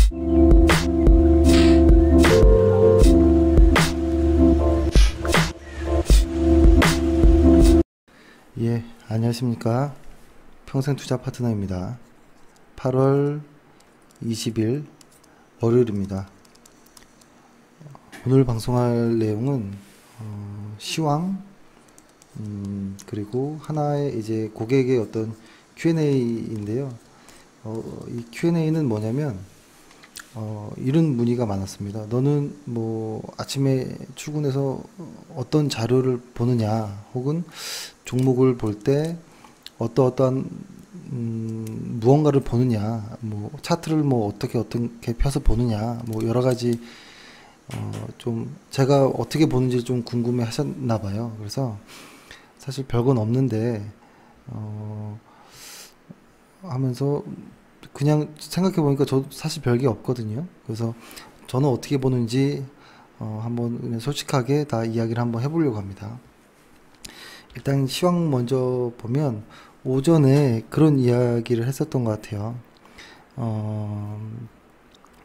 예, 안녕하십니까. 평생투자 파트너입니다. 8월 20일 월요일입니다. 오늘 방송할 내용은 시황, 그리고 하나의 이제 고객의 어떤 Q&A인데요. 이 Q&A는 뭐냐면 이런 문의가 많았습니다. 너는 뭐 아침에 출근해서 어떤 자료를 보느냐, 혹은 종목을 볼 때 어떠한 무언가를 보느냐, 뭐 차트를 뭐 어떻게 펴서 보느냐, 뭐 여러 가지 좀 제가 어떻게 보는지 좀 궁금해 하셨나 봐요. 그래서 사실 별건 없는데 하면서 그냥 생각해 보니까 저도 사실 별게 없거든요. 그래서 저는 어떻게 보는지 한번 그냥 솔직하게 다 이야기를 한번 해보려고 합니다. 일단 시황 먼저 보면 오전에 그런 이야기를 했었던 것 같아요.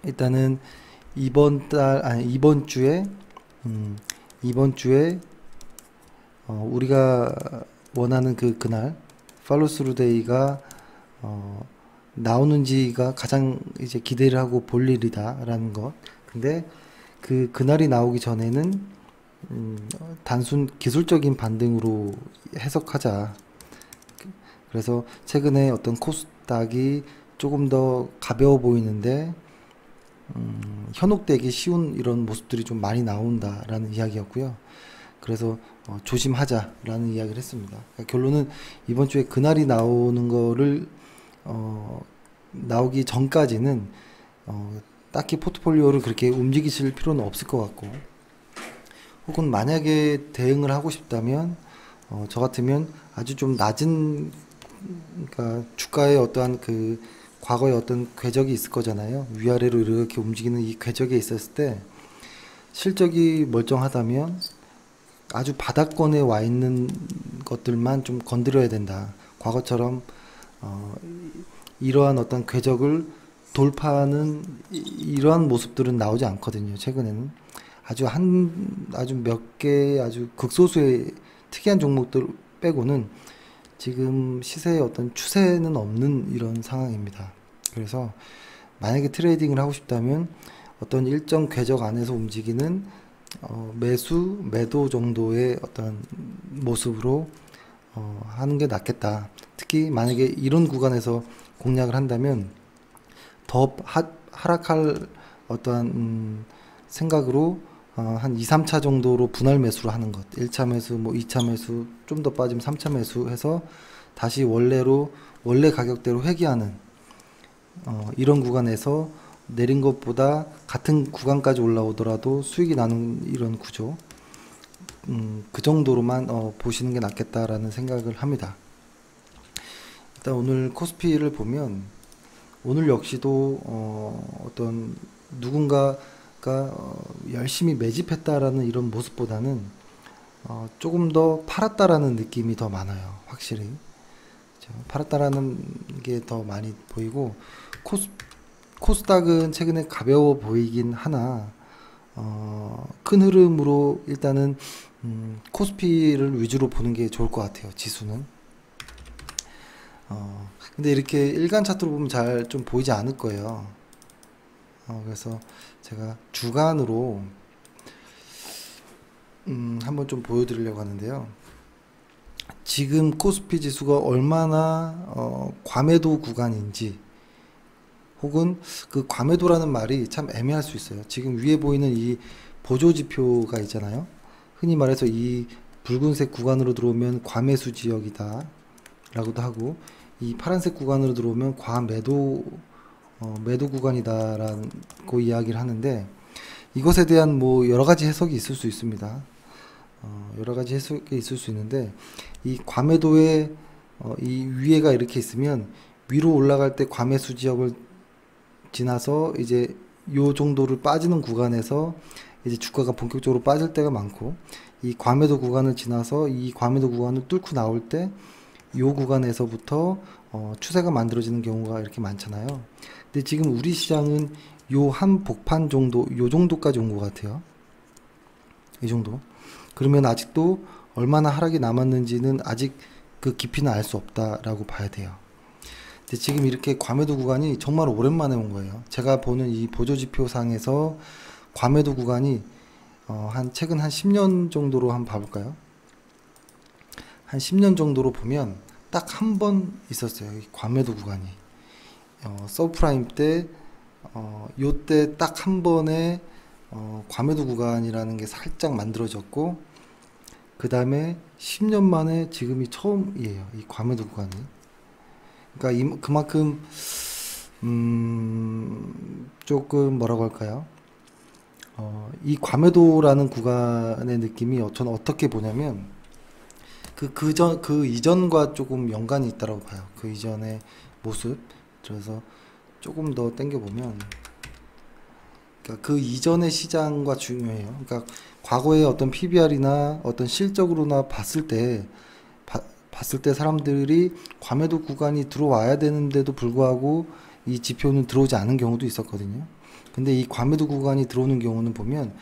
일단은 이번 주에 우리가 원하는 그날 팔로스루 데이가 나오는지가 가장 이제 기대를 하고 볼 일이다라는 것. 근데 그날이 나오기 전에는 단순 기술적인 반등으로 해석하자. 그래서 최근에 어떤 코스닥이 조금 더 가벼워 보이는데 현혹되기 쉬운 이런 모습들이 좀 많이 나온다라는 이야기였고요. 그래서 조심하자라는 이야기를 했습니다. 그러니까 결론은 이번 주에 그날이 나오는 거를 나오기 전까지는 딱히 포트폴리오를 그렇게 움직이실 필요는 없을 것 같고, 혹은 만약에 대응을 하고 싶다면 저 같으면 아주 좀 낮은, 그러니까 주가의 어떠한 과거의 어떤 궤적이 있을 거잖아요. 위아래로 이렇게 움직이는 이 궤적에 있었을 때 실적이 멀쩡하다면 아주 바닥권에 와 있는 것들만 좀 건드려야 된다. 과거처럼 이러한 어떤 궤적을 돌파하는 이러한 모습들은 나오지 않거든요. 최근에는 아주 몇 개 아주 극소수의 특이한 종목들 빼고는 지금 시세의 어떤 추세는 없는 이런 상황입니다. 그래서 만약에 트레이딩을 하고 싶다면 어떤 일정 궤적 안에서 움직이는 매도 정도의 어떤 모습으로 하는 게 낫겠다. 특히 만약에 이런 구간에서 공략을 한다면 더 하락할 어떠한 생각으로 한 2, 3차 정도로 분할 매수를 하는 것. 1차 매수, 뭐 2차 매수, 좀 더 빠지면 3차 매수 해서 다시 원래 가격대로 회귀하는 이런 구간에서 내린 것보다 같은 구간까지 올라오더라도 수익이 나는 이런 구조. 그 정도로만 보시는 게 낫겠다라는 생각을 합니다. 일단 오늘 코스피를 보면 오늘 역시도 어떤 누군가가 열심히 매집했다라는 이런 모습보다는 조금 더 팔았다라는 느낌이 더 많아요. 확실히 팔았다라는 게 더 많이 보이고, 코스닥은 최근에 가벼워 보이긴 하나 큰 흐름으로 일단은 코스피를 위주로 보는 게 좋을 것 같아요. 지수는 근데 이렇게 일간 차트로 보면 잘 좀 보이지 않을 거예요. 그래서 제가 주간으로 한번 좀 보여드리려고 하는데요. 지금 코스피 지수가 얼마나 과매도 구간인지, 혹은 그 과매도라는 말이 참 애매할 수 있어요. 지금 위에 보이는 이 보조지표가 있잖아요. 흔히 말해서 이 붉은색 구간으로 들어오면 과매수 지역이다 라고도 하고, 이 파란색 구간으로 들어오면 과매도 매도 구간이다라고 이야기를 하는데, 이것에 대한 뭐 여러 가지 해석이 있을 수 있습니다. 여러 가지 해석이 있을 수 있는데, 이 과매도에 이 위에가 이렇게 있으면 위로 올라갈 때 과매수 지역을 지나서 이제 요 정도를 빠지는 구간에서 이제 주가가 본격적으로 빠질 때가 많고, 이 과매도 구간을 지나서 이 과매도 구간을 뚫고 나올 때 요 구간에서부터 추세가 만들어지는 경우가 이렇게 많잖아요. 근데 지금 우리 시장은 요 한 복판 정도, 요 정도까지 온 것 같아요. 이 정도. 그러면 아직도 얼마나 하락이 남았는지는 아직 그 깊이는 알 수 없다라고 봐야 돼요. 근데 지금 이렇게 과매도 구간이 정말 오랜만에 온 거예요. 제가 보는 이 보조지표상에서 과매도 구간이 한 최근 한 10년 정도로 한번 봐볼까요? 한 10년 정도로 보면 딱 한 번 있었어요. 이 과매도 구간이. 서브프라임 때, 요때 딱 한 번에 과매도 구간이라는 게 살짝 만들어졌고, 그 다음에 10년 만에 지금이 처음이에요. 이 과매도 구간이. 그러니까 그만큼 조금 뭐라고 할까요? 이 과매도라는 구간의 느낌이 저는 어떻게 보냐면 그 이전과 조금 연관이 있다고 봐요. 그 이전의 모습. 그래서 조금 더 당겨보면, 그러니까 그 이전의 시장과 중요해요. 그러니까 과거의 어떤 PBR이나 어떤 실적으로나 봤을 때 사람들이 과매도 구간이 들어와야 되는데도 불구하고 이 지표는 들어오지 않은 경우도 있었거든요. 근데 이 과매도 구간이 들어오는 경우는 보면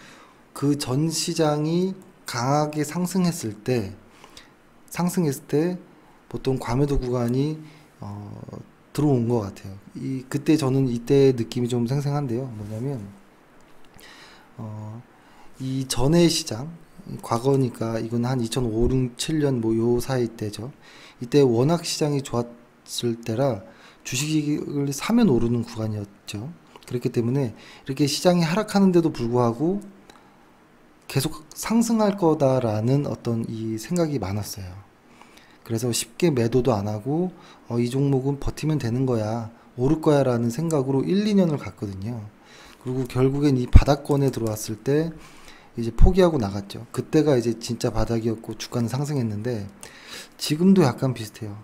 그 전 시장이 강하게 상승했을 때 보통 과매도 구간이 들어온 것 같아요. 그때 저는 이때 느낌이 좀 생생한데요. 뭐냐면 이 전의 시장, 과거니까 이건 한 2005, 6, 7년 뭐 요 사이 때죠. 이때 워낙 시장이 좋았을 때라 주식을 사면 오르는 구간이었죠. 그렇기 때문에 이렇게 시장이 하락하는데도 불구하고 계속 상승할 거다라는 어떤 이 생각이 많았어요. 그래서 쉽게 매도도 안 하고 이 종목은 버티면 되는 거야, 오를 거야 라는 생각으로 1, 2년을 갔거든요. 그리고 결국엔 이 바닥권에 들어왔을 때 이제 포기하고 나갔죠. 그때가 이제 진짜 바닥이었고 주가는 상승했는데 지금도 약간 비슷해요.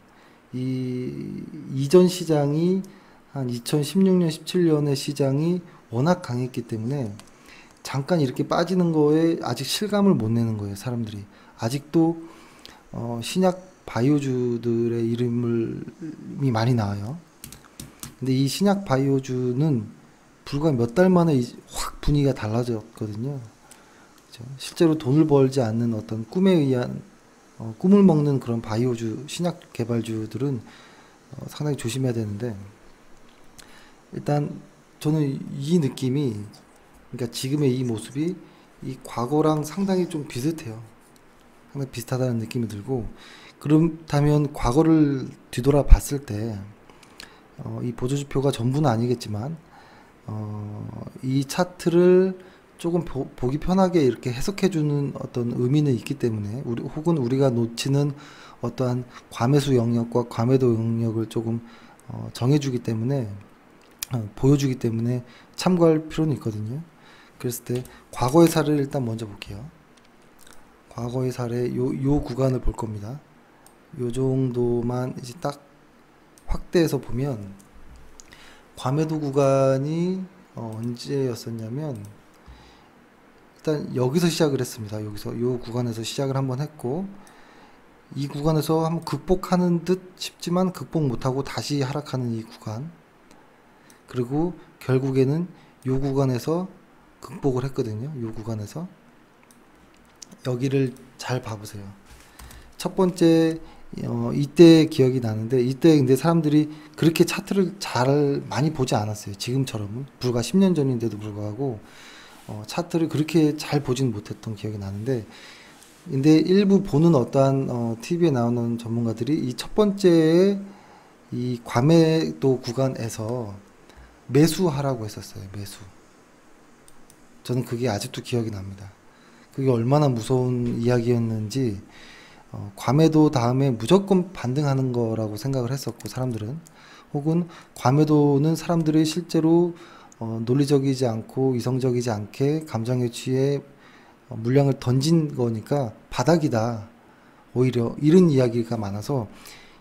이 이전 시장이 한 2016년, 17년의 시장이 워낙 강했기 때문에 잠깐 이렇게 빠지는 거에 아직 실감을 못 내는 거예요, 사람들이. 아직도 신약 바이오주들의 이름이 많이 나와요. 근데 이 신약 바이오주는 불과 몇 달 만에 확 분위기가 달라졌거든요. 그렇죠? 실제로 돈을 벌지 않는 어떤 꿈에 의한 꿈을 먹는 그런 바이오주, 신약 개발주들은 상당히 조심해야 되는데, 일단 저는 이 느낌이, 그러니까 지금의 이 모습이 이 과거랑 상당히 좀 비슷해요. 상당히 비슷하다는 느낌이 들고, 그렇다면 과거를 뒤돌아 봤을 때 이 보조지표가 전부는 아니겠지만 이 차트를 조금 보기 편하게 이렇게 해석해주는 어떤 의미는 있기 때문에, 혹은 우리가 놓치는 어떠한 과매수 영역과 과매도 영역을 조금 정해주기 때문에, 보여주기 때문에 참고할 필요는 있거든요. 그랬을 때 과거의 사례를 일단 먼저 볼게요. 과거의 사례, 요 구간을 볼 겁니다. 요 정도만 이제 딱 확대해서 보면, 과매도 구간이 언제였었냐면, 일단 여기서 시작을 했습니다. 여기서 요 구간에서 시작을 한번 했고, 이 구간에서 한번 극복하는 듯 싶지만 극복 못하고 다시 하락하는 이 구간, 그리고 결국에는 요 구간에서 극복을 했거든요. 요 구간에서. 여기를 잘 봐보세요. 첫 번째 이때 기억이 나는데, 이때 근데 사람들이 그렇게 차트를 잘 많이 보지 않았어요. 지금처럼 불과 10년 전인데도 불구하고 차트를 그렇게 잘 보진 못했던 기억이 나는데, 근데 일부 보는 어떠한 TV에 나오는 전문가들이 이 첫 번째 이 과매도 구간에서 매수하라고 했었어요. 매수. 저는 그게 아직도 기억이 납니다. 그게 얼마나 무서운 이야기였는지, 과매도 다음에 무조건 반등하는 거라고 생각을 했었고, 사람들은. 혹은 과매도는 사람들이 실제로 논리적이지 않고 이성적이지 않게 감정에 취해 물량을 던진 거니까 바닥이다, 오히려 이런 이야기가 많아서,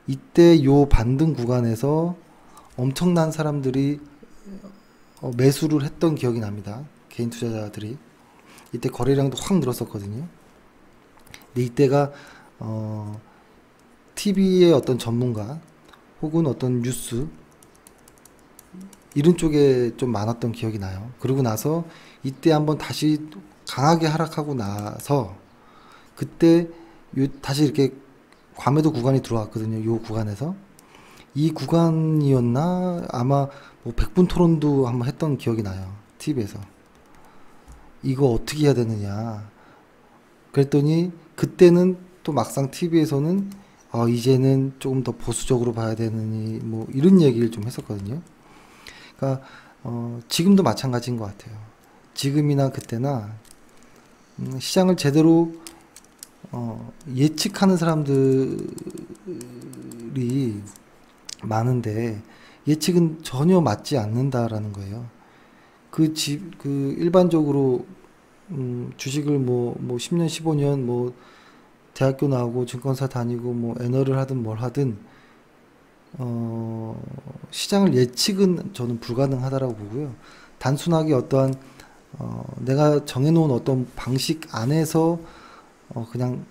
이때 요 반등 구간에서 엄청난 사람들이 매수를 했던 기억이 납니다. 개인 투자자들이. 이때 거래량도 확 늘었었거든요. 근데 이때가 TV의 어떤 전문가 혹은 어떤 뉴스, 이런 쪽에 좀 많았던 기억이 나요. 그러고 나서 이때 한번 다시 강하게 하락하고 나서 그때 다시 이렇게 과매도 구간이 들어왔거든요. 요 구간에서. 이 구간이었나? 아마 뭐 100분 토론도 한번 했던 기억이 나요. TV에서. 이거 어떻게 해야 되느냐. 그랬더니 그때는 또 막상 TV에서는 이제는 조금 더 보수적으로 봐야 되느니 뭐 이런 얘기를 좀 했었거든요. 그러니까 지금도 마찬가지인 것 같아요. 지금이나 그때나 시장을 제대로 예측하는 사람들이 많은데 예측은 전혀 맞지 않는다라는 거예요. 그 일반적으로 주식을 뭐 10년, 15년 뭐 대학교 나오고 증권사 다니고 뭐 애너를 하든 뭘 하든 시장을 예측은 저는 불가능하다라고 보고요. 단순하게 어떠한 내가 정해놓은 어떤 방식 안에서 그냥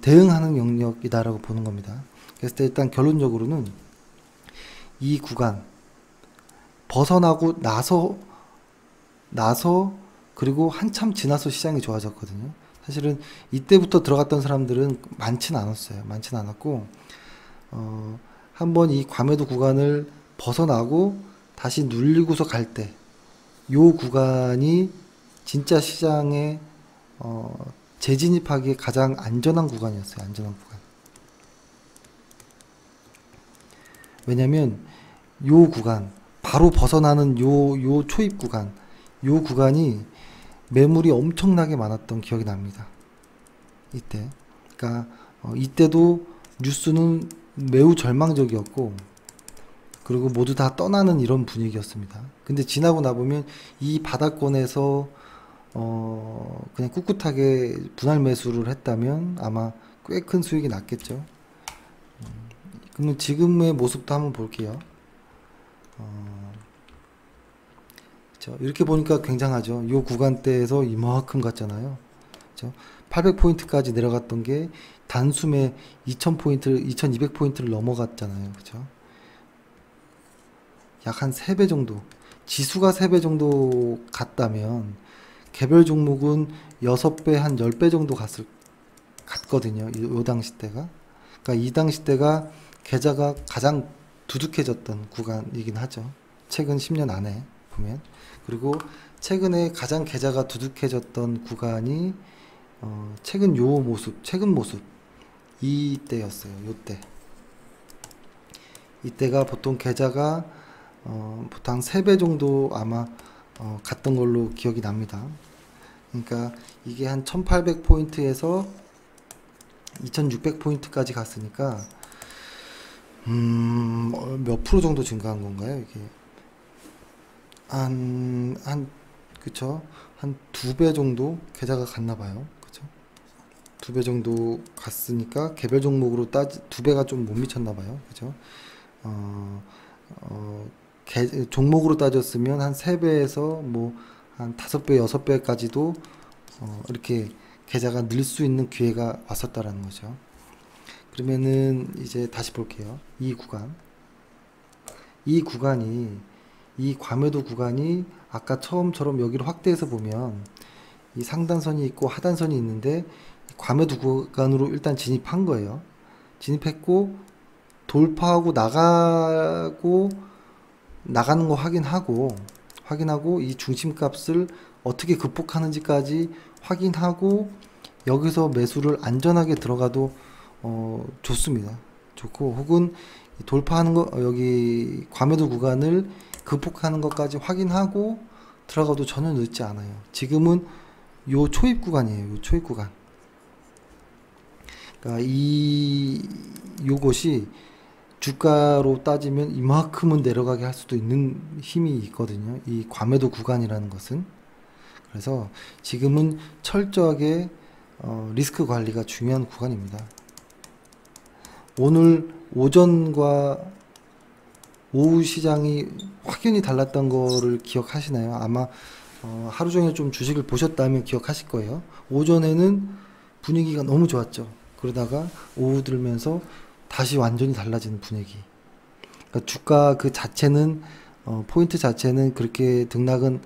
대응하는 영역이다라고 보는 겁니다. 그래서 일단 결론적으로는 이 구간 벗어나고 나서 그리고 한참 지나서 시장이 좋아졌거든요. 사실은 이때부터 들어갔던 사람들은 많지는 않았어요. 많지는 않았고 한번 이 과매도 구간을 벗어나고 다시 눌리고서 갈 때 요 구간이 진짜 시장에 재진입하기에 가장 안전한 구간이었어요. 안전한 구간. 왜냐면 요 구간 바로 벗어나는 요 초입 구간 요 구간이 매물이 엄청나게 많았던 기억이 납니다. 이때. 그러니까 이때도 뉴스는 매우 절망적이었고 그리고 모두 다 떠나는 이런 분위기였습니다. 근데 지나고 나보면 이 바닥권에서 그냥 꿋꿋하게 분할 매수를 했다면 아마 꽤 큰 수익이 났겠죠. 그러면 지금의 모습도 한번 볼게요. 그렇죠? 이렇게 보니까 굉장하죠. 이 구간대에서 이만큼 갔잖아요. 그렇죠? 800포인트까지 내려갔던 게 단숨에 2000포인트, 2200포인트를 넘어갔잖아요. 그렇죠? 약 한 3배 정도. 지수가 3배 정도 갔다면 개별 종목은 6배, 한 10배 정도 갔거든요. 요 당시 때가. 그러니까 이 당시 때가 계좌가 가장 두둑해졌던 구간이긴 하죠. 최근 10년 안에 보면. 그리고 최근에 가장 계좌가 두둑해졌던 구간이 최근 모습 이때였어요. 요때. 이때가 보통 계좌가 보통 한 3배 정도 아마 갔던 걸로 기억이 납니다. 그러니까 이게 한 1800포인트에서 2600포인트까지 갔으니까 몇 프로 정도 증가한 건가요? 이게 그쵸? 한 2배 정도 계좌가 갔나 봐요. 그쵸? 2배 정도 갔으니까 개별 종목으로 2배가 좀 못 미쳤나 봐요. 그죠? 종목으로 따졌으면 한 3배에서 뭐 한 5배, 6배까지도 이렇게 계좌가 늘 수 있는 기회가 왔었다라는 거죠. 그러면은 이제 다시 볼게요. 이 과매도 구간이 아까 처음처럼 여기를 확대해서 보면 이 상단선이 있고 하단선이 있는데 과매도 구간으로 일단 진입한 거예요. 진입했고 돌파하고 나가는 거 확인하고 이 중심값을 어떻게 극복하는지까지 확인하고 여기서 매수를 안전하게 들어가도 좋습니다. 좋고 혹은 돌파하는 거 여기 과매도 구간을 극복하는 것까지 확인하고 들어가도 전혀 늦지 않아요. 지금은 요 초입 구간이에요. 요 초입 구간. 그러니까 요것이 주가로 따지면 이만큼은 내려가게 할 수도 있는 힘이 있거든요. 이 과매도 구간이라는 것은. 그래서 지금은 철저하게 리스크 관리가 중요한 구간입니다. 오늘 오전과 오후 시장이 확연히 달랐던 거를 기억하시나요? 아마 하루 종일 좀 주식을 보셨다면 기억하실 거예요. 오전에는 분위기가 너무 좋았죠. 그러다가 오후 들면서 다시 완전히 달라지는 분위기. 그러니까 주가 그 자체는 포인트 자체는 그렇게 등락은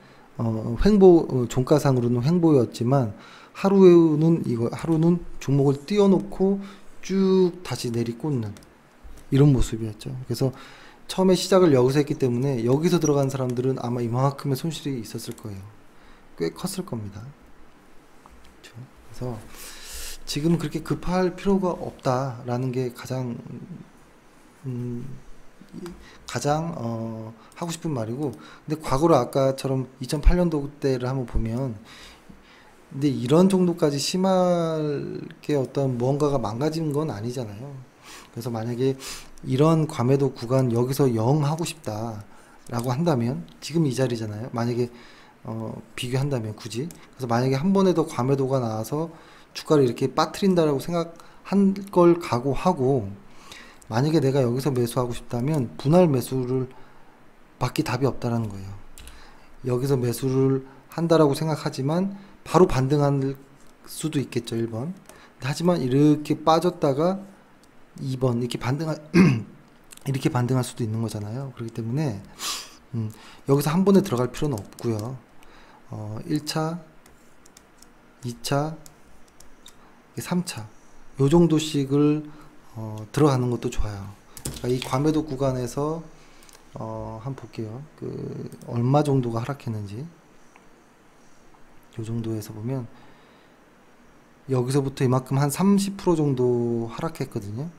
종가상으로는 횡보였지만 하루는 종목을 띄워놓고 쭉 다시 내리꽂는 이런 모습이었죠. 그래서 처음에 시작을 여기서 했기 때문에 여기서 들어간 사람들은 아마 이만큼의 손실이 있었을 거예요. 꽤 컸을 겁니다. 그렇죠? 그래서 지금 그렇게 급할 필요가 없다라는 게 가장 하고 싶은 말이고, 근데 과거로 아까처럼 2008년도 때를 한번 보면, 근데 이런 정도까지 심하게 어떤 무언가가 망가진 건 아니잖아요. 그래서 만약에 이런 과매도 구간 여기서 0 하고 싶다라고 한다면 지금 이 자리잖아요. 만약에 비교한다면 굳이, 그래서 만약에 한 번에 더 과매도가 나와서 주가를 이렇게 빠뜨린다라고 생각한 걸 각오하고, 만약에 내가 여기서 매수하고 싶다면 분할 매수를 밖에 답이 없다라는 거예요. 여기서 매수를 한다라고 생각하지만 바로 반등할 수도 있겠죠, 1번. 하지만 이렇게 빠졌다가 2번 이렇게 이렇게 반등할 수도 있는 거잖아요. 그렇기 때문에 여기서 한 번에 들어갈 필요는 없고요. 1차, 2차, 3차 요 정도씩을 들어가는 것도 좋아요. 그러니까 이 과매도 구간에서 한번 볼게요. 얼마 정도가 하락했는지. 요 정도에서 보면 여기서부터 이만큼 한 30% 정도 하락했거든요.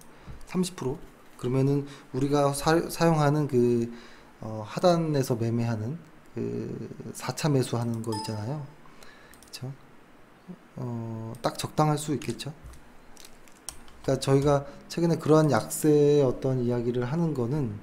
30%. 그러면은 우리가 사용하는 하단에서 매매하는 4차 매수하는 거 있잖아요. 그쵸? 딱 적당할 수 있겠죠. 그러니까 저희가 최근에 그러한 약세의 어떤 이야기를 하는 거는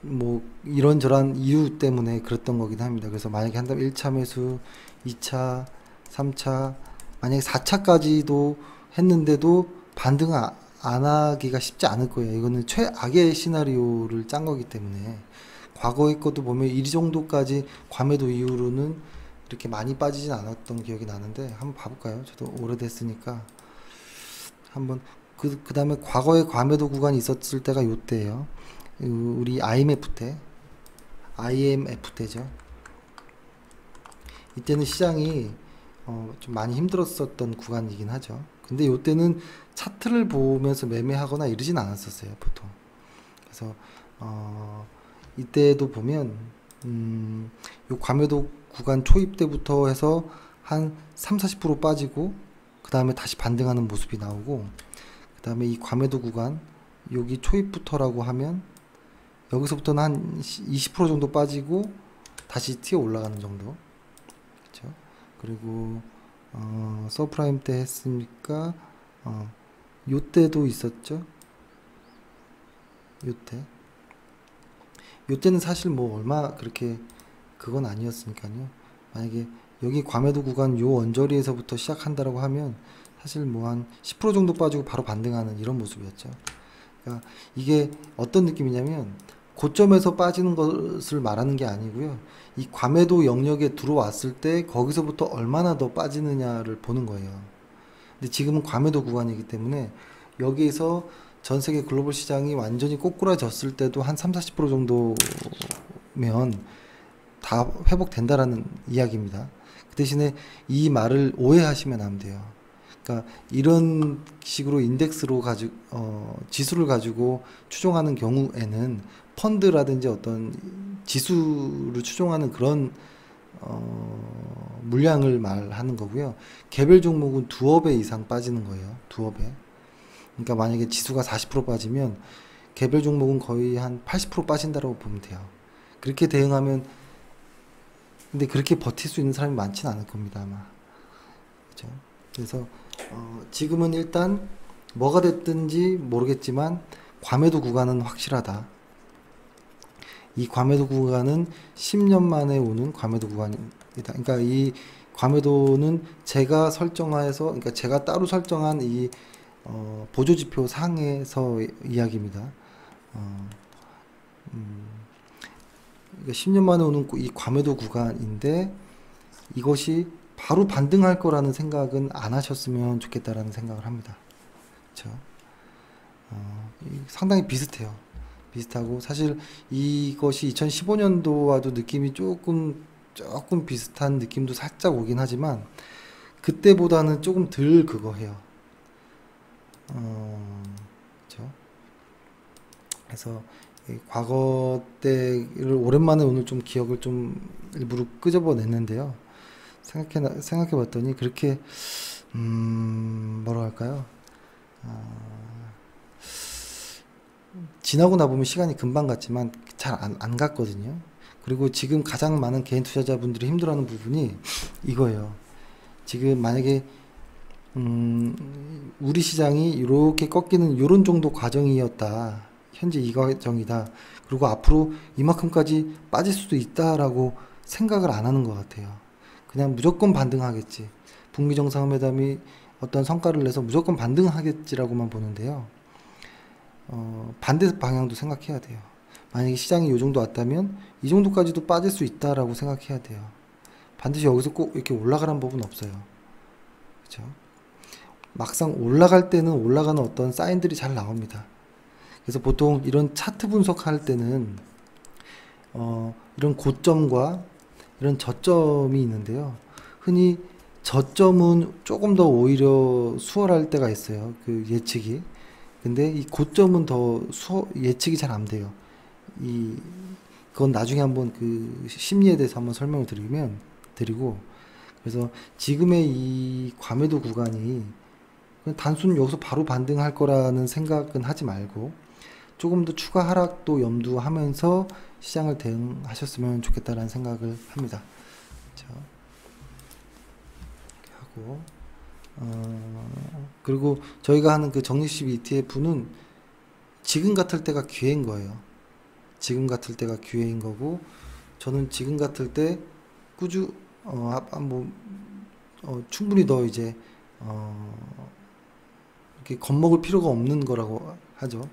뭐 이런저런 이유 때문에 그랬던 거긴 합니다. 그래서 만약에 한다면 1차 매수, 2차, 3차, 만약에 4차까지도 했는데도 반등 안 하기가 쉽지 않을 거예요. 이거는 최악의 시나리오를 짠 거기 때문에. 과거의 것도 보면 이 정도까지 과매도 이후로는 이렇게 많이 빠지진 않았던 기억이 나는데 한번 봐볼까요? 저도 오래됐으니까 한번 그 다음에 과거에 과매도 구간이 있었을 때가 요때예요. 우리 IMF 때죠. 이때는 시장이 좀 많이 힘들었었던 구간이긴 하죠. 근데 요때는 차트를 보면서 매매하거나 이러진 않았었어요, 보통. 그래서 이때도 보면 요 과매도 구간 초입 때부터 해서 한 3-40% 빠지고 그 다음에 다시 반등하는 모습이 나오고, 그 다음에 이 과매도 구간 여기 초입부터라고 하면 여기서부터는 한 20% 정도 빠지고 다시 튀어 올라가는 정도. 그렇죠? 그리고 서프라임 때 했으니까 요때도 있었죠. 요때는 사실 뭐 얼마 그렇게 그건 아니었으니까요. 만약에 여기 과매도 구간 요 언저리에서부터 시작한다라고 하면 사실 뭐 한 10% 정도 빠지고 바로 반등하는 이런 모습이었죠. 그러니까 이게 어떤 느낌이냐면 고점에서 빠지는 것을 말하는 게 아니고요. 이 과매도 영역에 들어왔을 때 거기서부터 얼마나 더 빠지느냐를 보는 거예요. 근데 지금은 과매도 구간이기 때문에 여기에서 전 세계 글로벌 시장이 완전히 꼬꾸라졌을 때도 한 30-40% 정도면 다 회복된다라는 이야기입니다. 그 대신에 이 말을 오해하시면 안 돼요. 그러니까 이런 식으로 인덱스로 지수를 가지고 추종하는 경우에는 펀드라든지 어떤 지수를 추종하는 그런 물량을 말하는 거고요. 개별 종목은 두어 배 이상 빠지는 거예요. 두어 배. 그러니까 만약에 지수가 40% 빠지면 개별 종목은 거의 한 80% 빠진다고 보면 돼요. 그렇게 대응하면, 근데 그렇게 버틸 수 있는 사람이 많지는 않을 겁니다, 아마. 그렇죠? 그래서 지금은 일단 뭐가 됐든지 모르겠지만 과매도 구간은 확실하다. 이 과매도 구간은 10년 만에 오는 과매도 구간이다. 그러니까 이 과매도는 제가 설정해서, 그러니까 제가 따로 설정한 이 보조지표 상에서 이야기입니다. 그러니까 10년 만에 오는 이 과매도 구간인데 이것이 바로 반등할 거라는 생각은 안 하셨으면 좋겠다라는 생각을 합니다. 그렇죠? 상당히 비슷해요. 비슷하고 사실 이것이 2015년도와도 느낌이 조금 비슷한 느낌도 살짝 오긴 하지만 그때보다는 조금 덜 그거 해요. 그렇죠? 그래서 이 과거 때를 오랜만에 오늘 좀 기억을 좀 일부러 끄집어 냈는데요. 생각해 봤더니 그렇게 뭐라 할까요? 지나고 나보면 시간이 금방 갔지만 잘 안 갔거든요. 그리고 지금 가장 많은 개인 투자자분들이 힘들어하는 부분이 이거예요. 지금 만약에 우리 시장이 이렇게 꺾이는 이런 정도 과정이었다. 현재 이 과정이다. 그리고 앞으로 이만큼까지 빠질 수도 있다라고 생각을 안 하는 것 같아요. 그냥 무조건 반등하겠지. 북미 정상회담이 어떤 성과를 내서 무조건 반등하겠지라고만 보는데요. 반대 방향도 생각해야 돼요. 만약에 시장이 이 정도 왔다면 이 정도까지도 빠질 수 있다라고 생각해야 돼요. 반드시 여기서 꼭 이렇게 올라가란 법은 없어요. 그렇죠? 막상 올라갈 때는 올라가는 어떤 사인들이 잘 나옵니다. 그래서 보통 이런 차트 분석할 때는 이런 고점과 이런 저점이 있는데요. 흔히 저점은 조금 더 오히려 수월할 때가 있어요. 그 예측이. 근데 이 고점은 더 예측이 잘 안 돼요. 그건 나중에 한번 그 심리에 대해서 한번 설명을 드리고, 그래서 지금의 이 과매도 구간이 그냥 단순 여기서 바로 반등할 거라는 생각은 하지 말고 조금 더 추가 하락도 염두하면서 시장을 대응하셨으면 좋겠다라는 생각을 합니다. 자, 이렇게 하고 그리고 저희가 하는 그 적립식 ETF는 지금 같을 때가 기회인 거예요. 지금 같을 때가 기회인 거고, 저는 지금 같을 때 충분히 더 이제 이렇게 겁먹을 필요가 없는 거라고 하죠.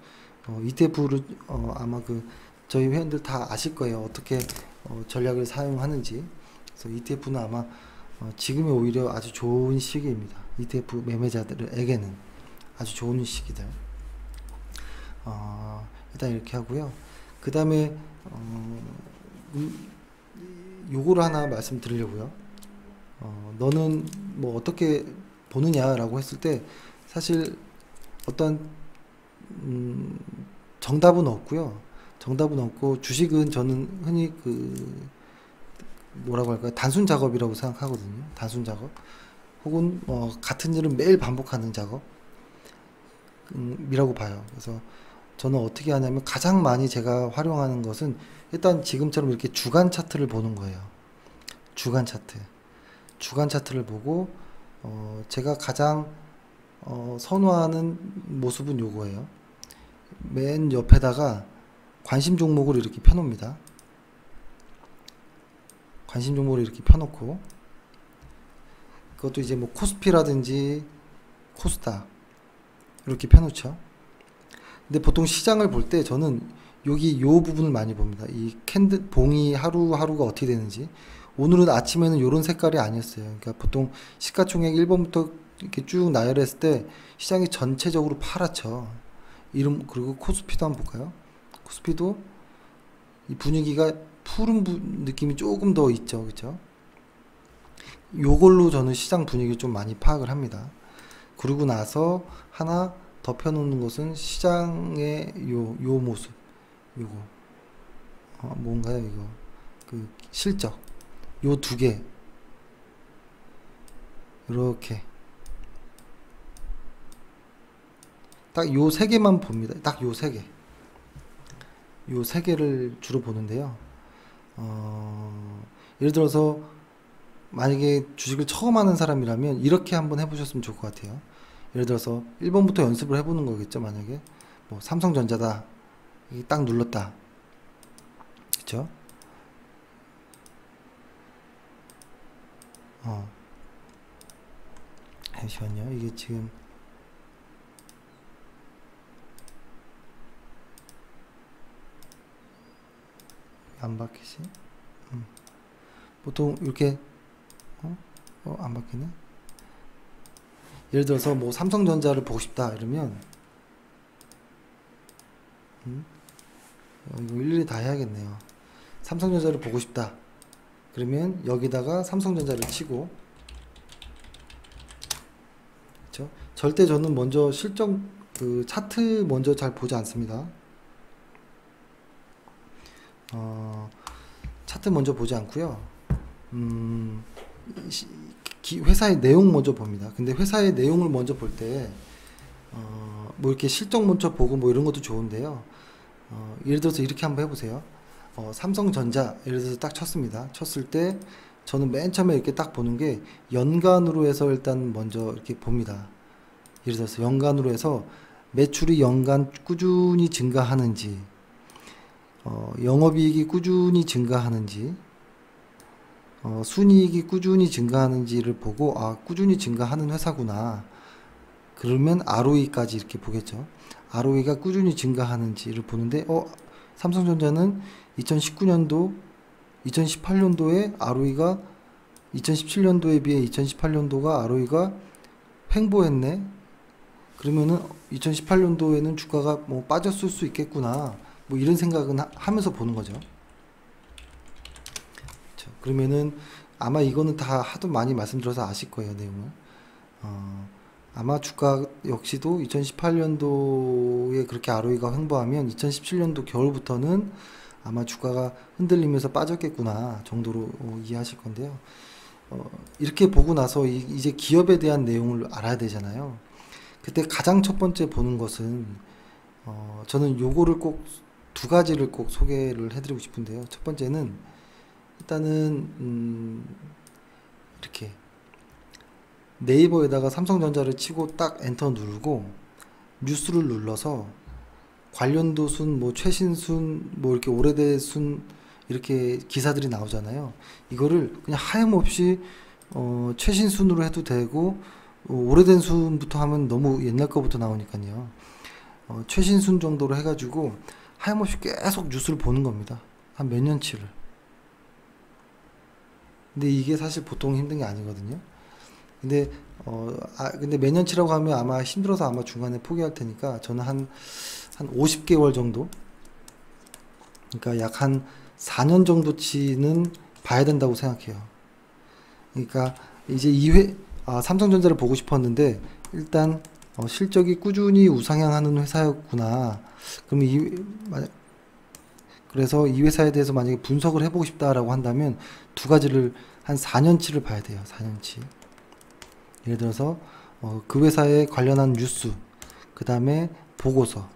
ETF를 아마 저희 회원들 다 아실 거예요. 어떻게 전략을 사용하는지. 그래서 ETF는 아마 지금이 오히려 아주 좋은 시기입니다. ETF 매매자들에게는 아주 좋은 시기들. 일단 이렇게 하고요. 그 다음에 요거를 하나 말씀드리려고요. 너는 뭐 어떻게 보느냐라고 했을 때 사실 어떤 정답은 없고요. 정답은 없고, 주식은 저는 흔히 뭐라고 할까요? 단순 작업이라고 생각하거든요. 단순 작업. 혹은 같은 일을 매일 반복하는 작업이라고 봐요. 그래서 저는 어떻게 하냐면 가장 많이 제가 활용하는 것은 일단 지금처럼 이렇게 주간 차트를 보는 거예요. 주간 차트를 보고 제가 가장 선호하는 모습은 요거예요. 맨 옆에다가 관심 종목을 이렇게 펴놓습니다. 관심 종목을 이렇게 펴놓고, 그것도 이제 뭐 코스피라든지 코스닥 이렇게 펴놓죠. 근데 보통 시장을 볼 때 저는 여기 요 부분을 많이 봅니다. 이 봉이 하루하루가 어떻게 되는지. 오늘은 아침에는 이런 색깔이 아니었어요. 그러니까 보통 시가총액 1번부터 이렇게 쭉 나열했을 때 시장이 전체적으로 파랗죠. 그리고 코스피도 한번 볼까요? 코스피도 이 분위기가 푸른 느낌이 조금 더 있죠. 그죠? 요걸로 저는 시장 분위기를 좀 많이 파악을 합니다. 그러고 나서 하나 더 펴놓는 것은 시장의 요 모습. 요거. 뭔가요, 이거? 실적. 요 두 개. 이렇게. 딱 요 세 개만 봅니다. 딱 요 세 개. 요 세 개를 주로 보는데요. 예를 들어서 만약에 주식을 처음 하는 사람이라면 이렇게 한번 해보셨으면 좋을 것 같아요. 예를 들어서 1번부터 연습을 해보는 거겠죠. 만약에 뭐 삼성전자다, 딱 눌렀다, 그쵸? 잠시만요. 이게 지금 안 바뀌지? 보통 이렇게 안 바뀌네. 예를 들어서 뭐 삼성전자를 보고 싶다 이러면 이거 일일이 다 해야겠네요. 삼성전자를 보고 싶다. 그러면 여기다가 삼성전자를 치고, 그렇죠? 절대 저는 먼저 실적 그 차트 먼저 잘 보지 않습니다. 차트 먼저 보지 않고요. 회사의 내용 먼저 봅니다. 근데 회사의 내용을 먼저 볼 때, 뭐 이렇게 실적 먼저 보고 뭐 이런 것도 좋은데요. 예를 들어서 이렇게 한번 해보세요. 삼성전자 예를 들어서 딱 쳤습니다. 쳤을 때 저는 맨 처음에 이렇게 딱 보는 게 연간으로 해서 일단 먼저 이렇게 봅니다. 예를 들어서 연간으로 해서 매출이 연간 꾸준히 증가하는지, 영업이익이 꾸준히 증가하는지, 순이익이 꾸준히 증가하는지를 보고, 아, 꾸준히 증가하는 회사구나. 그러면 ROE까지 이렇게 보겠죠. ROE가 꾸준히 증가하는지를 보는데, 삼성전자는 2019년도, 2018년도에 ROE가 2017년도에 비해 2018년도가 ROE가 횡보했네. 그러면은 2018년도에는 주가가 뭐 빠졌을 수 있겠구나. 뭐 이런 생각은 하면서 보는 거죠. 그렇죠. 그러면은 아마 이거는 다 하도 많이 말씀드려서 아실 거예요, 내용을. 아마 주가 역시도 2018년도에 그렇게 ROE가 횡보하면 2017년도 겨울부터는 아마 주가가 흔들리면서 빠졌겠구나 정도로 이해하실 건데요. 이렇게 보고 나서 이제 기업에 대한 내용을 알아야 되잖아요. 그때 가장 첫 번째 보는 것은 저는 요거를 꼭 두 가지를 꼭 소개를 해드리고 싶은데요. 첫 번째는 일단은 이렇게 네이버에다가 삼성전자를 치고 딱 엔터 누르고 뉴스를 눌러서 관련도 순, 뭐 최신 순, 뭐 이렇게 오래된 순 이렇게 기사들이 나오잖아요. 이거를 그냥 하염없이 최신 순으로 해도 되고 오래된 순부터 하면 너무 옛날 거부터 나오니까요. 최신 순 정도로 해가지고 하염없이 계속 뉴스를 보는 겁니다. 한 몇 년치를. 근데 이게 사실 보통 힘든 게 아니거든요. 근데 근데 몇 년치라고 하면 아마 힘들어서 아마 중간에 포기할 테니까 저는 한 50개월 정도, 그러니까 약 한 4년 정도치는 봐야 된다고 생각해요. 그러니까 이제 삼성전자를 보고 싶었는데 일단 실적이 꾸준히 우상향하는 회사였구나. 그럼 그래서 이 회사에 대해서 만약에 분석을 해보고 싶다라고 한다면 두 가지를 한 4년치를 봐야 돼요. 4년치. 예를 들어서 그 회사에 관련한 뉴스, 그 다음에 보고서,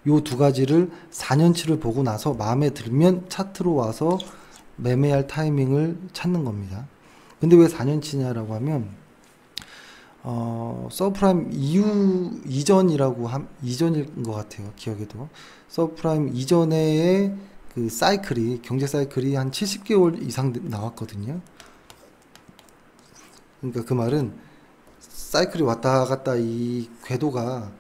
요 두 가지를 4년치를 보고 나서 마음에 들면 차트로 와서 매매할 타이밍을 찾는 겁니다. 근데 왜 4년치냐라고 하면 서브프라임 이전인 것 같아요. 기억에도 서브프라임 이전에 그 경제 사이클이 한 70개월 이상 나왔거든요. 그러니까 그 말은 사이클이 왔다 갔다 이 궤도가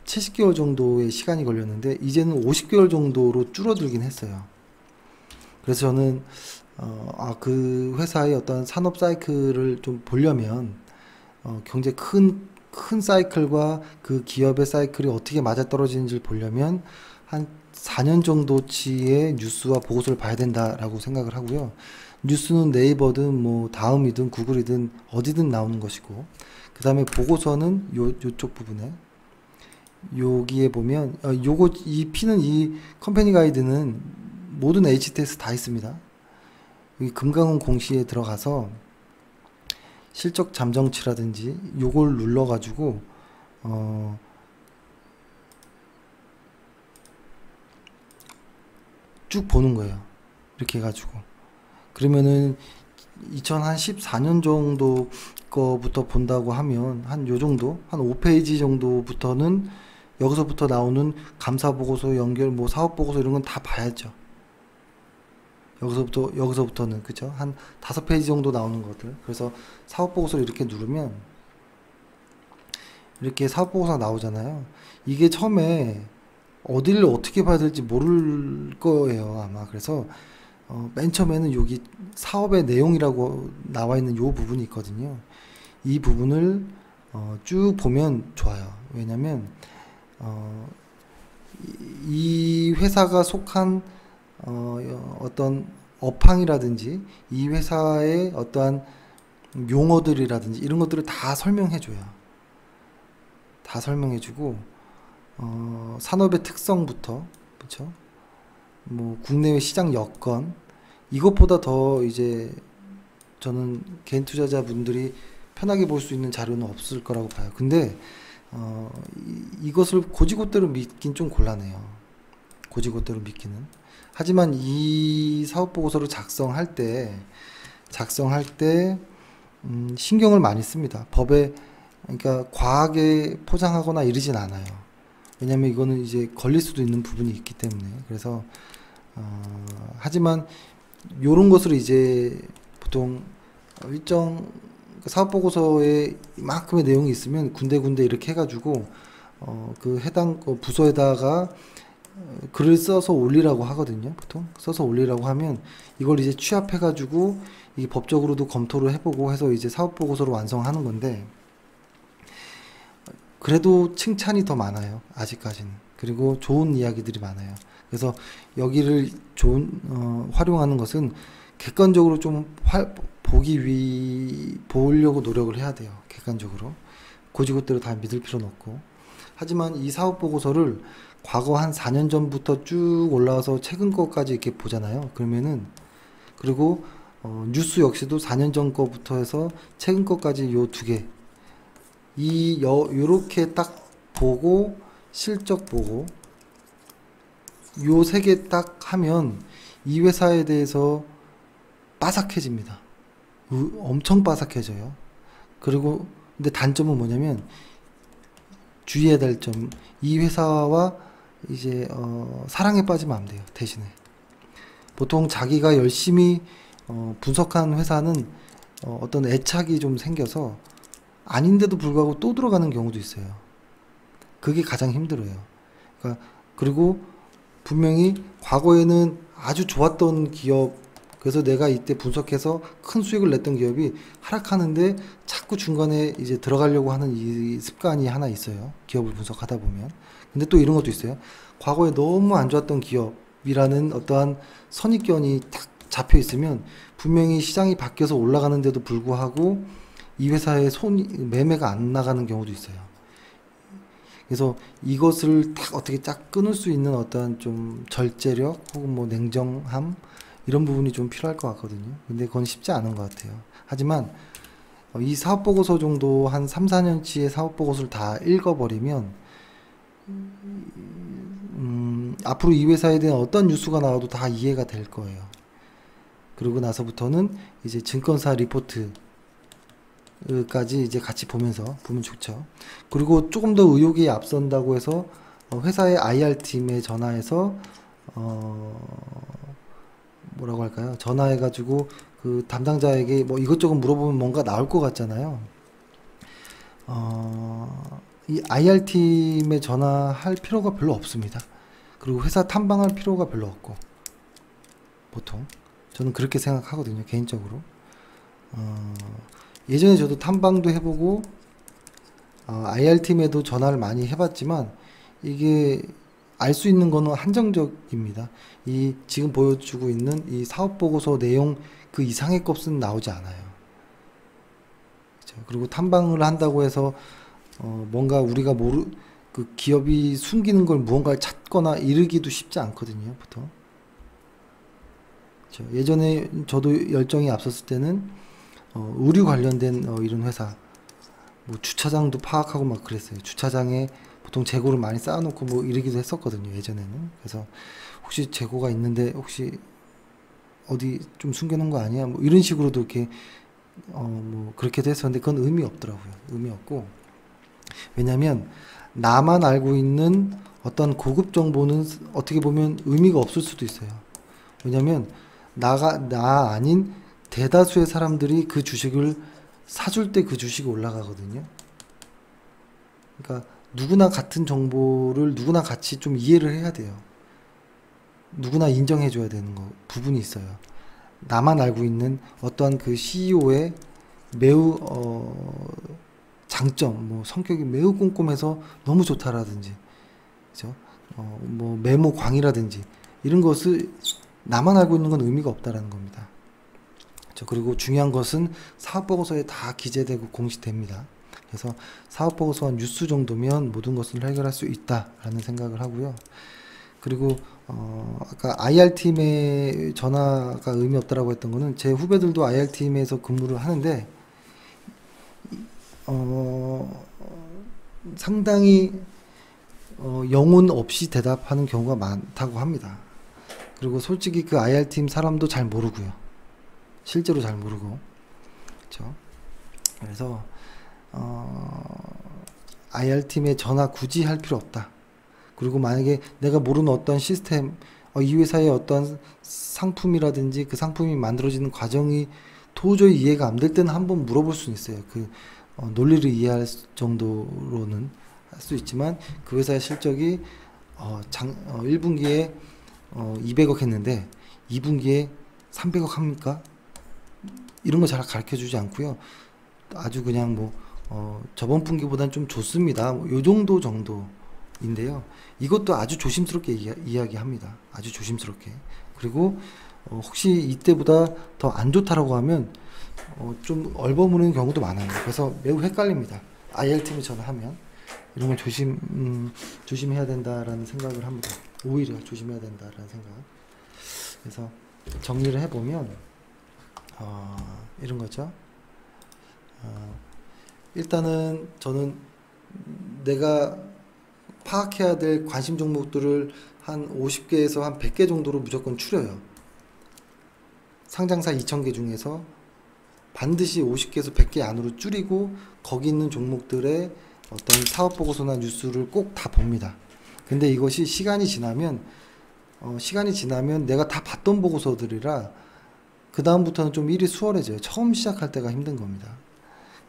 70개월 정도의 시간이 걸렸는데 이제는 50개월 정도로 줄어들긴 했어요. 그래서 저는 그 회사의 어떤 산업 사이클을 좀 보려면 경제 큰 사이클과 그 기업의 사이클이 어떻게 맞아떨어지는지를 보려면 한 4년 정도치의 뉴스와 보고서를 봐야 된다라고 생각을 하고요. 뉴스는 네이버든 뭐 다음이든 구글이든 어디든 나오는 것이고, 그 다음에 보고서는 요쪽 부분에 여기에 보면 이 컴퍼니 가이드는 모든 HTS 다 있습니다. 여기 금강원 공시에 들어가서 실적 잠정치라든지 요걸 눌러 가지고 쭉 보는 거예요. 이렇게 해가지고 그러면은 2014년 정도 거부터 본다고 하면 한 요 정도, 한 5페이지 정도부터는 여기서부터 나오는 감사 보고서 연결, 뭐 사업 보고서 이런 건 다 봐야죠. 여기서부터는, 그죠? 한 5페이지 정도 나오는 것들. 그래서 사업 보고서를 이렇게 누르면 이렇게 사업 보고서가 나오잖아요. 이게 처음에 어디를 어떻게 봐야 될지 모를 거예요, 아마. 그래서 맨 처음에는 여기 사업의 내용이라고 나와 있는 요 부분이 있거든요. 이 부분을 쭉 보면 좋아요. 왜냐면 이 회사가 속한 어떤 업황이라든지 이 회사의 어떠한 용어들이라든지 이런 것들을 다 설명해줘요. 다 설명해주고 산업의 특성부터 그렇죠? 뭐 국내외 시장 여건 이것보다 더 이제 저는 개인 투자자분들이 편하게 볼 수 있는 자료는 없을 거라고 봐요. 근데 이것을 고지고대로 믿긴 좀 곤란해요. 고지고대로 믿기는. 하지만 이 사업보고서를 작성할 때 신경을 많이 씁니다. 법에 그러니까 과하게 포장하거나 이러진 않아요. 왜냐하면 이거는 이제 걸릴 수도 있는 부분이 있기 때문에. 그래서 하지만 요런 것을 이제 보통 일정 사업보고서에 이만큼의 내용이 있으면 군데군데 이렇게 해가지고 그 해당 부서에다가 글을 써서 올리라고 하거든요. 보통 써서 올리라고 하면 이걸 이제 취합해가지고 이 법적으로도 검토를 해보고 해서 이제 사업보고서를 완성하는 건데 그래도 칭찬이 더 많아요. 아직까지는. 그리고 좋은 이야기들이 많아요. 그래서 여기를 활용하는 것은 객관적으로 좀 보려고 노력을 해야 돼요. 객관적으로. 고지고대로 다 믿을 필요는 없고. 하지만 이 사업보고서를 과거 한 4년 전부터 쭉 올라와서 최근 거까지 이렇게 보잖아요. 그러면은, 그리고, 뉴스 역시도 4년 전 거부터 해서 최근 거까지 요 두 개. 요렇게 딱 보고, 실적 보고, 요 세 개 딱 하면 이 회사에 대해서 빠삭해집니다. 엄청 빠삭해져요. 그리고, 근데 단점은 뭐냐면, 주의해야 될 점, 이 회사와 이제, 사랑에 빠지면 안 돼요. 대신에. 보통 자기가 열심히, 분석한 회사는, 어떤 애착이 좀 생겨서, 아닌데도 불구하고 또 들어가는 경우도 있어요. 그게 가장 힘들어요. 그러니까, 그리고 분명히 과거에는 아주 좋았던 기업, 그래서 내가 이때 분석해서 큰 수익을 냈던 기업이 하락하는데 자꾸 중간에 이제 들어가려고 하는 이 습관이 하나 있어요. 기업을 분석하다 보면. 근데 또 이런 것도 있어요. 과거에 너무 안 좋았던 기업이라는 어떠한 선입견이 딱 잡혀 있으면 분명히 시장이 바뀌어서 올라가는데도 불구하고 이 회사의 매매가 안 나가는 경우도 있어요. 그래서 이것을 딱 어떻게 딱 끊을 수 있는 어떠한 좀 절제력 혹은 뭐 냉정함 이런 부분이 좀 필요할 것 같거든요. 근데 그건 쉽지 않은 것 같아요. 하지만 이 사업보고서 정도 한 3, 4년치의 사업보고서를 다 읽어버리면 앞으로 이 회사에 대한 어떤 뉴스가 나와도 다 이해가 될 거예요. 그러고 나서부터는 이제 증권사 리포트까지 이제 같이 보면 좋죠. 그리고 조금 더 의욕이 앞선다고 해서 회사의 IR팀에 전화해서 뭐라고 할까요? 전화해가지고 그 담당자에게 뭐 이것저것 물어보면 뭔가 나올 것 같잖아요. 이 IR팀에 전화할 필요가 별로 없습니다. 그리고 회사 탐방할 필요가 별로 없고, 보통. 저는 그렇게 생각하거든요, 개인적으로. 예전에 저도 탐방도 해보고, IR팀에도 전화를 많이 해봤지만, 이게 알 수 있는 거는 한정적입니다. 이 지금 보여주고 있는 이 사업보고서 내용 그 이상의 값은 나오지 않아요. 그렇죠? 그리고 탐방을 한다고 해서 뭔가 우리가 그 기업이 숨기는 걸 무언가를 찾거나 이르기도 쉽지 않거든요, 보통. 그렇죠? 예전에 저도 열정이 앞섰을 때는 의류 관련된 이런 회사, 뭐 주차장도 파악하고 막 그랬어요. 주차장에 보통 재고를 많이 쌓아놓고 뭐 이러기도 했었거든요, 예전에는. 그래서 혹시 재고가 있는데 혹시 어디 좀 숨겨놓은 거 아니야? 뭐 이런 식으로도 이렇게 뭐 그렇게도 했었는데 그건 의미 없더라고요. 의미 없고. 왜냐면 나만 알고 있는 어떤 고급 정보는 어떻게 보면 의미가 없을 수도 있어요. 왜냐면 나 아닌 대다수의 사람들이 그 주식을 사줄 때 그 주식이 올라가거든요. 그러니까 누구나 같은 정보를 누구나 같이 좀 이해를 해야 돼요. 누구나 인정해줘야 되는 부분이 있어요. 나만 알고 있는 어떠한 그 CEO의 매우 장점, 뭐 성격이 매우 꼼꼼해서 너무 좋다라든지, 그죠? 뭐 메모 광이라든지 이런 것을 나만 알고 있는 건 의미가 없다라는 겁니다. 그리고 중요한 것은 사업보고서에 다 기재되고 공시됩니다. 그래서 사업보고서와 뉴스 정도면 모든 것을 해결할 수 있다라는 생각을 하고요. 그리고 아까 IR팀의 전화가 의미 없다라고 했던 거는 제 후배들도 IR팀에서 근무를 하는데 상당히 영혼 없이 대답하는 경우가 많다고 합니다. 그리고 솔직히 그 IR팀 사람도 잘 모르고요. 실제로 잘 모르고. 그렇죠? 그래서 IR팀에 전화 굳이 할 필요 없다. 그리고 만약에 내가 모르는 어떤 시스템, 이 회사의 어떤 상품이라든지 그 상품이 만들어지는 과정이 도저히 이해가 안 될 때는 한번 물어볼 수는 있어요. 그 논리를 이해할 정도로는 할 수 있지만 그 회사의 실적이 1분기에 200억 했는데 2분기에 300억 합니까? 이런 거 잘 가르쳐 주지 않고요. 아주 그냥 뭐 저번 분기보다는 좀 좋습니다. 요 정도인데요. 이것도 아주 조심스럽게 이야기합니다. 아주 조심스럽게. 그리고 혹시 이때보다 더 안 좋다라고 하면 좀 얼버무리는 경우도 많아요. 그래서 매우 헷갈립니다. IR팀에 전화하면 이런 걸 조심해야 된다라는 생각을 합니다. 오히려 조심해야 된다라는 생각. 그래서 정리를 해보면 이런 거죠. 일단은 저는 내가 파악해야 될 관심 종목들을 한 50개에서 한 100개 정도로 무조건 추려요. 상장사 2000개 중에서 반드시 50개에서 100개 안으로 줄이고 거기 있는 종목들의 어떤 사업보고서나 뉴스를 꼭 다 봅니다. 근데 이것이 시간이 지나면 내가 다 봤던 보고서들이라 그 다음부터는 좀 일이 수월해져요. 처음 시작할 때가 힘든 겁니다.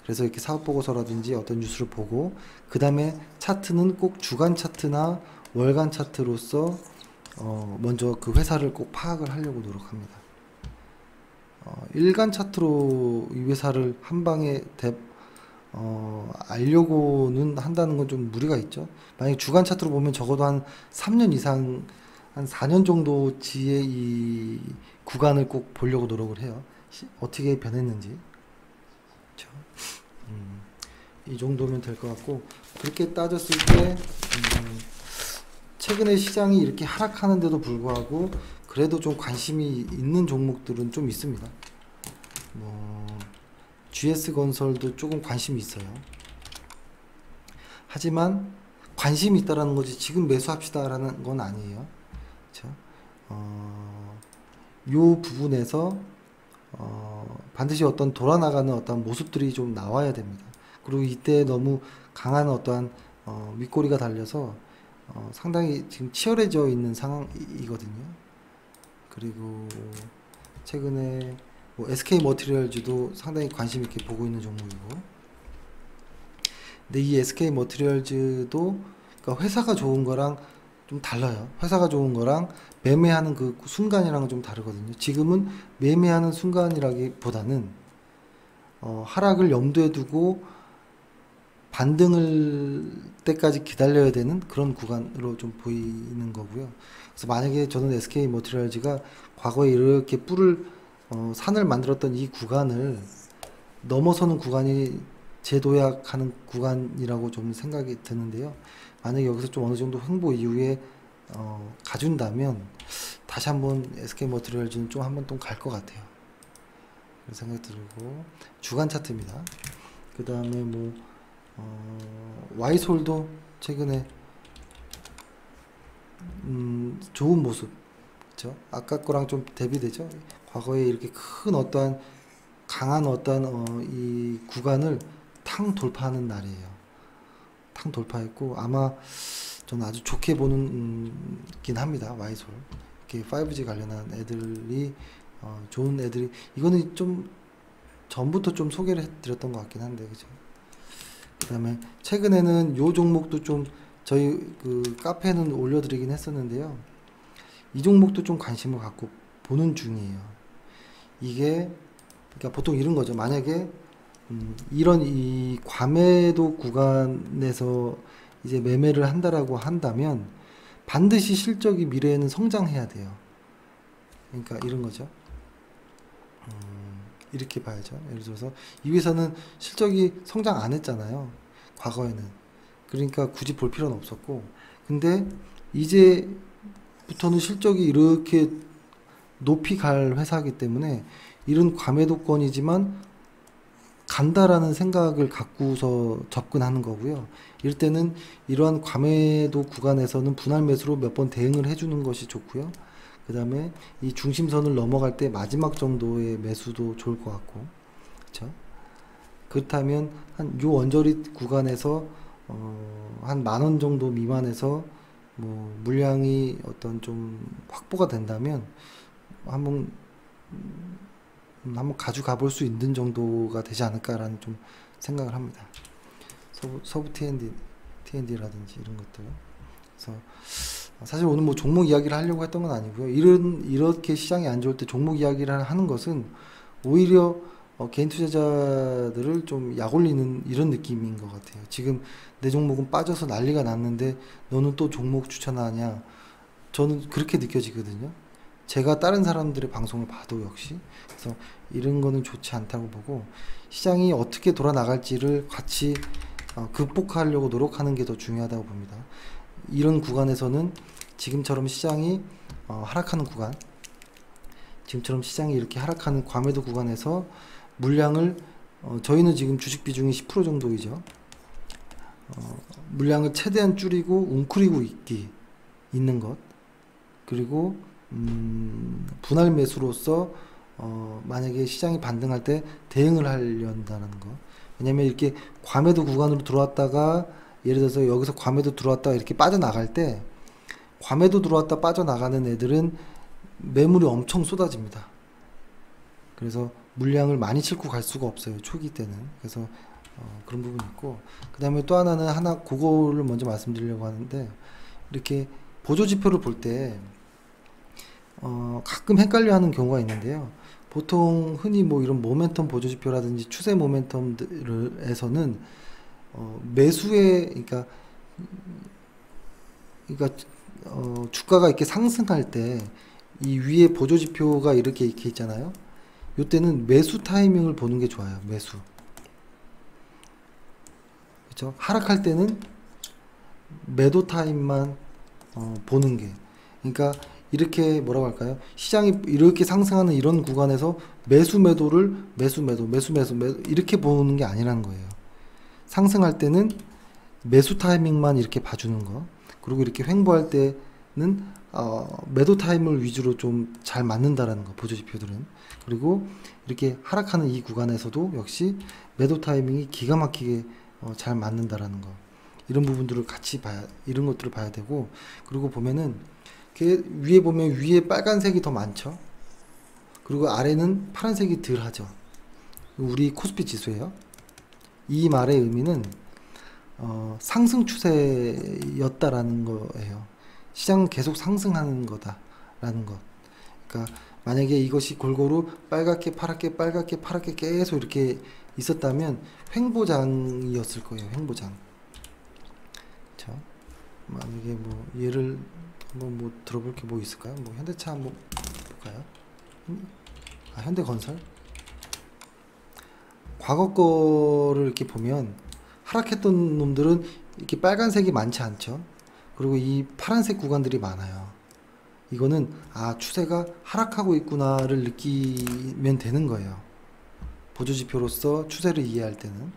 그래서 이렇게 사업보고서라든지 어떤 뉴스를 보고 그 다음에 차트는 꼭 주간 차트나 월간 차트로서 먼저 그 회사를 꼭 파악을 하려고 노력합니다. 일간 차트로 이 회사를 한 방에 알려고는 한다는 건 좀 무리가 있죠. 만약에 주간 차트로 보면 적어도 한 3년 이상, 한 4년 정도 지의 이 구간을 꼭 보려고 노력을 해요. 어떻게 변했는지. 그렇죠? 이 정도면 될 것 같고, 그렇게 따졌을 때 최근에 시장이 이렇게 하락하는데도 불구하고 그래도 좀 관심이 있는 종목들은 좀 있습니다. GS건설도 조금 관심이 있어요. 하지만 관심이 있다라는 거지 지금 매수합시다라는 건 아니에요. 그렇죠? 요 부분에서 반드시 어떤 돌아나가는 어떤 모습들이 좀 나와야 됩니다. 그리고 이때 너무 강한 어떠한 윗꼬리가 달려서 상당히 지금 치열해져 있는 상황이거든요. 그리고 최근에 SK 머티리얼즈도 상당히 관심 있게 보고 있는 종목이고, 근데 이 SK 머티리얼즈도 그러니까 회사가 좋은 거랑 좀 달라요. 회사가 좋은 거랑 매매하는 그 순간이랑은 좀 다르거든요. 지금은 매매하는 순간이라기보다는 하락을 염두에 두고 반등을 때까지 기다려야 되는 그런 구간으로 좀 보이는 거고요. 그래서 만약에 저는 SK 머티리얼즈가 과거에 이렇게 산을 만들었던 이 구간을 넘어서는 구간이 재도약하는 구간이라고 좀 생각이 드는데요. 만약에 여기서 좀 어느 정도 횡보 이후에 가준다면 다시 한번 SK 머티리얼즈는 좀 한번 또 갈 것 같아요. 그런 생각이 들고, 주간 차트입니다. 그 다음에 와이솔도 최근에 좋은 모습, 그렇죠? 아까 거랑 좀 대비되죠. 과거에 이렇게 큰 어떠한 강한 어떠한 이 구간을 탕 돌파하는 날이에요. 탕 돌파했고, 아마 저는 아주 좋게 보는긴 합니다. 와이솔 이렇게 5G 관련한 애들이 좋은 애들이, 이거는 좀 전부터 좀 소개를 해드렸던 것 같긴 한데, 그죠? 그 다음에 최근에는 요 종목도 좀 저희 그 카페에는 올려드리긴 했었는데요. 이 종목도 좀 관심을 갖고 보는 중이에요. 이게 그러니까 보통 이런 거죠. 만약에 이런 이 과매도 구간에서 이제 매매를 한다라고 한다면 반드시 실적이 미래에는 성장해야 돼요. 그러니까 이런 거죠. 이렇게 봐야죠. 예를 들어서 이 회사는 실적이 성장 안 했잖아요. 과거에는. 그러니까 굳이 볼 필요는 없었고, 근데 이제부터는 실적이 이렇게 높이 갈 회사이기 때문에 이런 과매도권이지만 간다라는 생각을 갖고서 접근하는 거고요. 이럴 때는 이러한 과매도 구간에서는 분할 매수로 몇 번 대응을 해주는 것이 좋고요. 그 다음에 이 중심선을 넘어갈 때 마지막 정도의 매수도 좋을 것 같고, 그렇죠? 그렇다면 한 요 언저리 구간에서 한 10,000원 정도 미만에서 뭐 물량이 어떤 좀 확보가 된다면 한번 가져가 볼 수 있는 정도가 되지 않을까라는 좀 생각을 합니다. 서부 T&D라든지 이런 것들. 그래서 사실 오늘 뭐 종목 이야기를 하려고 했던 건 아니고요. 이렇게 시장이 안 좋을 때 종목 이야기를 하는 것은 오히려 개인 투자자들을 좀 약올리는 이런 느낌인 것 같아요. 지금 내 종목은 빠져서 난리가 났는데 너는 또 종목 추천하냐? 저는 그렇게 느껴지거든요. 제가 다른 사람들의 방송을 봐도 역시. 그래서 이런 거는 좋지 않다고 보고, 시장이 어떻게 돌아 나갈지를 같이 극복하려고 노력하는 게 더 중요하다고 봅니다. 이런 구간에서는 지금처럼 시장이 하락하는 구간, 지금처럼 시장이 이렇게 하락하는 과매도 구간에서 물량을 저희는 지금 주식 비중이 10% 정도이죠. 물량을 최대한 줄이고 웅크리고 있는 것, 그리고 분할 매수로서 만약에 시장이 반등할 때 대응을 하려는다는 거. 왜냐면 이렇게 과매도 구간으로 들어왔다가 예를 들어서 여기서 과매도 들어왔다가 이렇게 빠져나갈 때, 과매도 들어왔다 빠져나가는 애들은 매물이 엄청 쏟아집니다. 그래서 물량을 많이 싣고 갈 수가 없어요, 초기 때는. 그래서 그런 부분이 있고, 그 다음에 또 하나는 그거를 먼저 말씀드리려고 하는데, 이렇게 보조지표를 볼 때 가끔 헷갈려 하는 경우가 있는데요. 보통 흔히 뭐 이런 모멘텀 보조지표라든지 추세 모멘텀에서는 매수에, 그러니까 주가가 이렇게 상승할 때 이 위에 보조지표가 이렇게 있잖아요. 이때는 매수 타이밍을 보는 게 좋아요. 매수. 그렇죠? 하락할 때는 매도 타임만 보는 게. 그러니까 이렇게 뭐라고 할까요? 시장이 이렇게 상승하는 이런 구간에서 매수 매도를 매수 이렇게 보는 게 아니라는 거예요. 상승할 때는 매수 타이밍만 이렇게 봐주는 거. 그리고 이렇게 횡보할 때는 매도 타임을 위주로 좀 잘 맞는다라는 거, 보조지표들은. 그리고 이렇게 하락하는 이 구간에서도 역시 매도 타이밍이 기가 막히게 잘 맞는다라는 거. 이런 부분들을 같이 이런 것들을 봐야 되고, 그리고 보면은 위에 보면 위에 빨간색이 더 많죠. 그리고 아래는 파란색이 덜 하죠. 우리 코스피 지수예요. 이 말의 의미는 상승 추세였다라는 거예요. 시장은 계속 상승하는 거다라는 것. 그러니까 만약에 이것이 골고루 빨갛게 파랗게 계속 이렇게 있었다면 횡보장이었을 거예요. 횡보장. 그렇죠? 만약에 뭐 예를 뭐 들어볼 게 뭐 있을까요? 뭐 현대차 한번 볼까요? 현대건설. 과거 거를 이렇게 보면 하락했던 놈들은 이렇게 빨간색이 많지 않죠. 그리고 이 파란색 구간들이 많아요. 이거는 추세가 하락하고 있구나를 느끼면 되는 거예요. 보조지표로서 추세를 이해할 때는.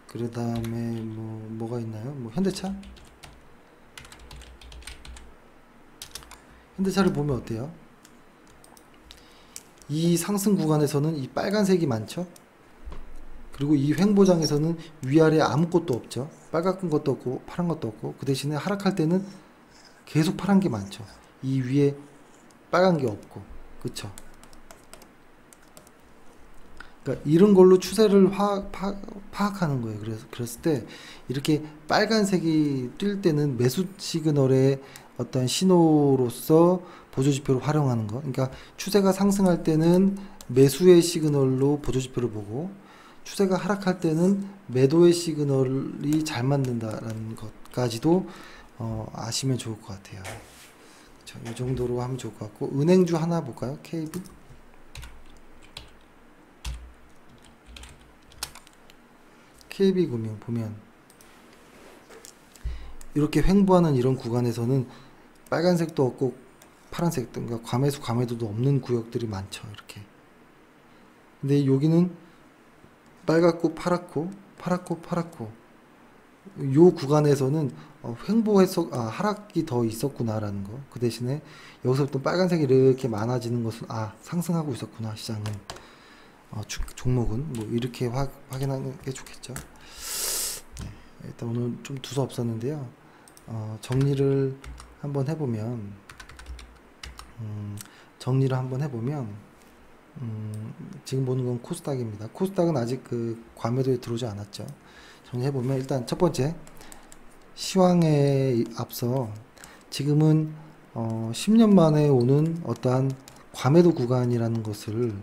그 다음에 뭐가 있나요? 뭐 현대차? 현대차를 보면 어때요? 이 상승 구간에서는 이 빨간색이 많죠? 그리고 이 횡보장에서는 위아래 아무것도 없죠. 빨간 것도 없고 파란 것도 없고, 그 대신에 하락할 때는 계속 파란 게 많죠. 이 위에 빨간 게 없고, 그쵸? 그러니까 이런 걸로 추세를 파악하는 거예요. 그랬을 때 이렇게 빨간색이 뜰 때는 매수 시그널의 어떤 신호로서 보조지표를 활용하는 거. 그러니까 추세가 상승할 때는 매수의 시그널로 보조지표를 보고, 추세가 하락할 때는 매도의 시그널이 잘 맞는다라는 것까지도 아시면 좋을 것 같아요. 이 정도로 하면 좋을 것 같고, 은행주 하나 볼까요? KB금융 보면 이렇게 횡보하는 이런 구간에서는 빨간색도 없고 파란색도, 그러니까 과매수 과매도도 없는 구역들이 많죠. 이렇게. 근데 여기는 빨갛고 파랗고 요 구간에서는 하락이 더 있었구나라는 거. 그 대신에 여기서부터 빨간색이 이렇게 많아지는 것은 상승하고 있었구나 시장은. 종목은 뭐 이렇게 확인하는 게 좋겠죠. 네, 일단 오늘 좀 두서없었는데요. 정리를 한번 해보면 지금 보는 건 코스닥입니다. 코스닥은 아직 그 과매도에 들어오지 않았죠. 정리해보면 일단 첫 번째 시황에 앞서 지금은 10년 만에 오는 어떠한 과매도 구간이라는 것을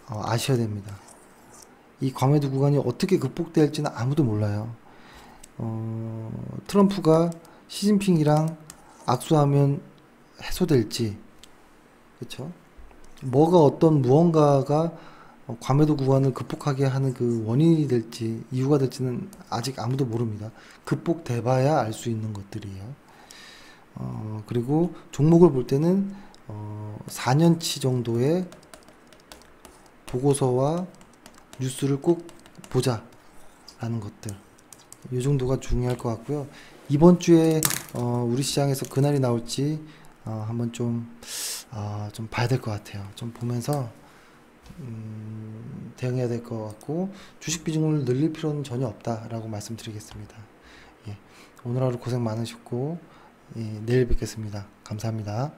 아셔야 됩니다. 이 과매도 구간이 어떻게 극복될지는 아무도 몰라요. 트럼프가 시진핑이랑 악수하면 해소될지, 그렇죠? 무언가가 과매도 구간을 극복하게 하는 그 원인이 될지, 이유가 될지는 아직 아무도 모릅니다. 극복돼봐야 알 수 있는 것들이에요. 그리고 종목을 볼 때는 4년치 정도의 보고서와 뉴스를 꼭 보자라는 것들, 이 정도가 중요할 것 같고요. 이번 주에 우리 시장에서 그날이 나올지 한번 좀 봐야 될 것 같아요. 좀 보면서 대응해야 될 것 같고, 주식 비중을 늘릴 필요는 전혀 없다라고 말씀드리겠습니다. 예, 오늘 하루 고생 많으셨고, 예, 내일 뵙겠습니다. 감사합니다.